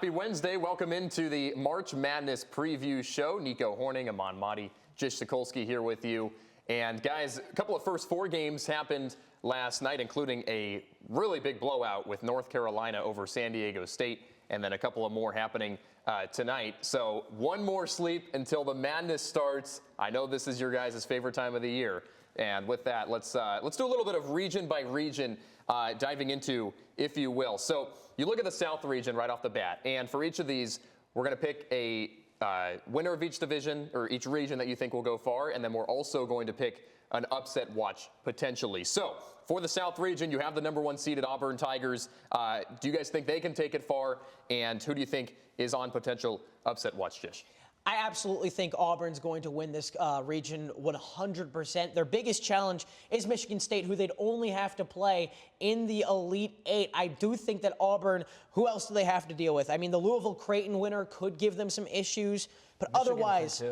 Happy Wednesday. Welcome into the March Madness preview show. Nico Horning, Aman Madi, Jish Sokolsky here with you. And guys, a couple of first four games happened last night, including a really big blowout with North Carolina over San Diego State, and then a couple of more happening tonight. So one more sleep until the madness starts. I know this is your guys' favorite time of the year. And with that, let's do a little bit of region by region diving into, if you will. So you look at the South region right off the bat, and for each of these, we're going to pick a winner of each division or each region that you think will go far, and then we're also going to pick an upset watch potentially. So for the South region, you have the number one seeded Auburn Tigers. Do you guys think they can take it far? And who do you think is on potential upset watch, Jish? I absolutely think Auburn's going to win this region 100%. Their biggest challenge is Michigan State, who they'd only have to play in the Elite Eight. I do think that Auburn, who else do they have to deal with? I mean, the Louisville-Creighton winner could give them some issues, but Michigan otherwise,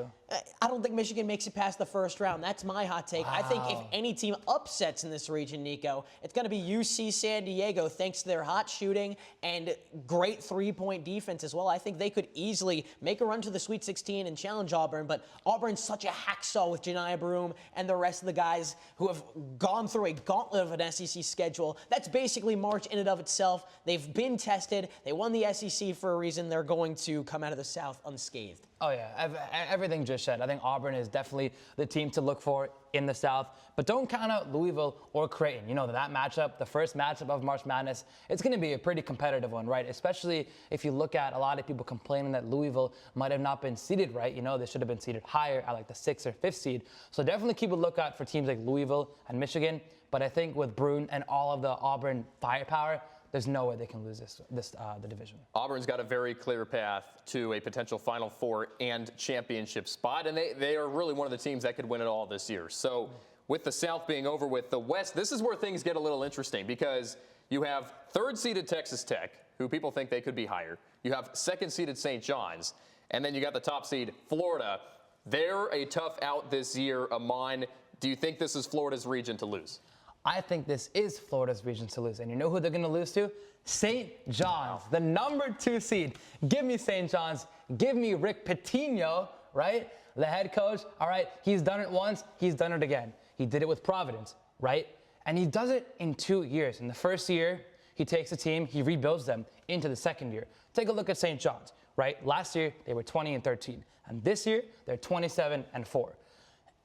I don't think Michigan makes it past the first round. That's my hot take. Wow. I think if any team upsets in this region, Nico, it's going to be UC San Diego, thanks to their hot shooting and great three-point defense as well. I think they could easily make a run to the Sweet 16 and challenge Auburn, but Auburn's such a hacksaw with Janiyah Broome and the rest of the guys who have gone through a gauntlet of an SEC schedule. That's basically March in and of itself. They've been tested. They won the SEC for a reason. They're going to come out of the South unscathed. Oh, yeah. Everything just said. I think Auburn is definitely the team to look for in the South. But don't count out Louisville or Creighton. You know, that matchup, the first matchup of March Madness, it's going to be a pretty competitive one, right? Especially if you look at a lot of people complaining that Louisville might have not been seeded right. You know, they should have been seeded higher at like the 6th or 5th seed. So definitely keep a lookout for teams like Louisville and Michigan. But I think with Broome and all of the Auburn firepower, there's no way they can lose the division. Auburn's got a very clear path to a potential Final Four and championship spot, and they are really one of the teams that could win it all this year. So with the South being over with the West, this is where things get a little interesting because you have third-seeded Texas Tech, who people think they could be higher. You have second-seeded St. John's, and then you got the top seed Florida. They're a tough out this year. Aman, do you think this is Florida's region to lose? I think this is Florida's region to lose. And you know who they're going to lose to? St. John's, the number 2 seed. Give me St. John's. Give me Rick Pitino, right? The head coach. All right, he's done it once. He's done it again. He did it with Providence, right? And he does it in 2 years. In the first year, he takes a team, he rebuilds them into the second year. Take a look at St. John's, right? Last year, they were 20-13. And this year, they're 27-4.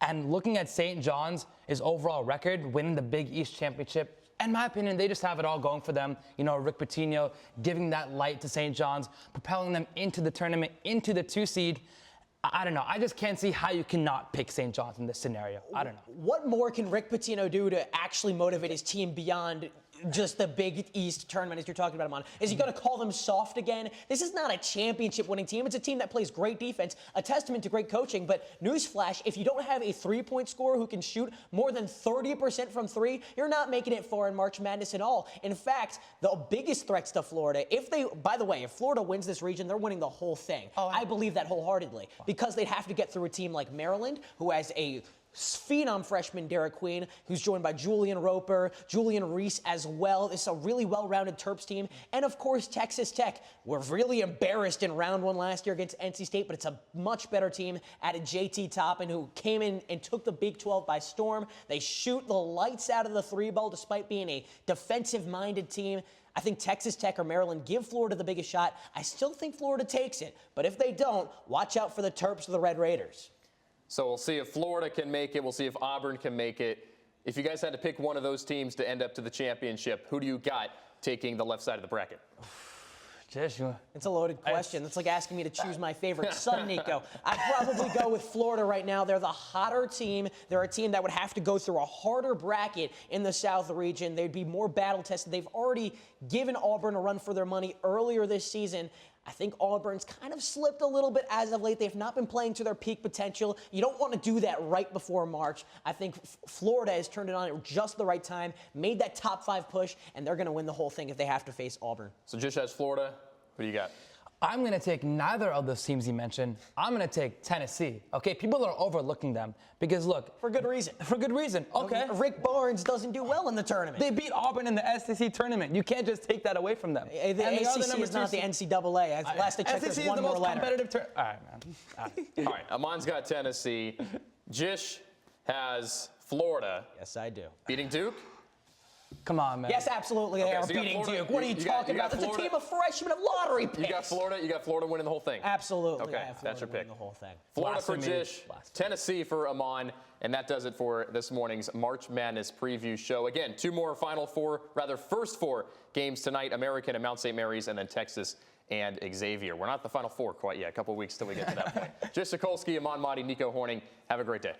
And looking at St. John's, his overall record, winning the Big East Championship, in my opinion, they just have it all going for them. You know, Rick Pitino giving that light to St. John's, propelling them into the tournament, into the 2 seed. I don't know. I just can't see how you cannot pick St. John's in this scenario. I don't know. What more can Rick Pitino do to actually motivate his team beyond just the Big East tournament, as you're talking about, Amon? Is he going to call them soft again? This is not a championship-winning team. It's a team that plays great defense, a testament to great coaching. But newsflash, if you don't have a three-point scorer who can shoot more than 30% from three, you're not making it far in March Madness at all. In fact, the biggest threats to Florida, by the way, if Florida wins this region, they're winning the whole thing. Oh, I believe that wholeheartedly, because they'd have to get through a team like Maryland, who has a phenom freshman Derek Queen, who's joined by Julian Roper, Julian Reese as well. It's a really well-rounded Terps team. And, of course, Texas Tech. We're really embarrassed in round 1 last year against NC State, but it's a much better team. Added JT Toppin, who came in and took the Big 12 by storm. They shoot the lights out of the 3-ball despite being a defensive-minded team. I think Texas Tech or Maryland give Florida the biggest shot. I still think Florida takes it. But if they don't, watch out for the Terps or the Red Raiders. So we'll see if Florida can make it. We'll see if Auburn can make it. If you guys had to pick one of those teams to end up to the championship, who do you got taking the left side of the bracket? It's a loaded question. It's like asking me to choose my favorite son, Nico. I'd probably go with Florida right now. They're the hotter team. They're a team that would have to go through a harder bracket in the South region. They'd be more battle-tested. They've already given Auburn a run for their money earlier this season. I think Auburn's kind of slipped a little bit as of late. They've not been playing to their peak potential. You don't want to do that right before March. I think Florida has turned it on at just the right time, made that top 5 push, and they're going to win the whole thing if they have to face Auburn. So just as Florida, who do you got? I'm going to take neither of those teams you mentioned. I'm going to take Tennessee. Okay, people are overlooking them because, look. For good reason. For good reason. Okay. Rick Barnes doesn't do well in the tournament. They beat Auburn in the SEC tournament. You can't just take that away from them. The ACC is not the NCAA. Last I checked, SEC there's one is the more most letter. competitive All right, man. All right. All right, Amon's got Tennessee. Jish has Florida. Yes, I do. Beating Duke? Come on, man. Yes, absolutely, they Okay, are so you got beating Florida. Duke. What are you You talking got about? That's a Florida. team of freshmen of lottery picks. You got Florida winning the whole thing. Absolutely. Okay, I have that's your Florida winning pick. The whole thing. Florida for Blasphemy. Jish, Blasphemy. Tennessee for Amon, and that does it for this morning's March Madness preview show. Again, first four games tonight, American and Mount St. Mary's, and then Texas and Xavier. We're not the Final Four quite yet. A couple weeks till we get to that point. Jish Sokolsky, Amon Mahdi, Nico Horning. Have a great day.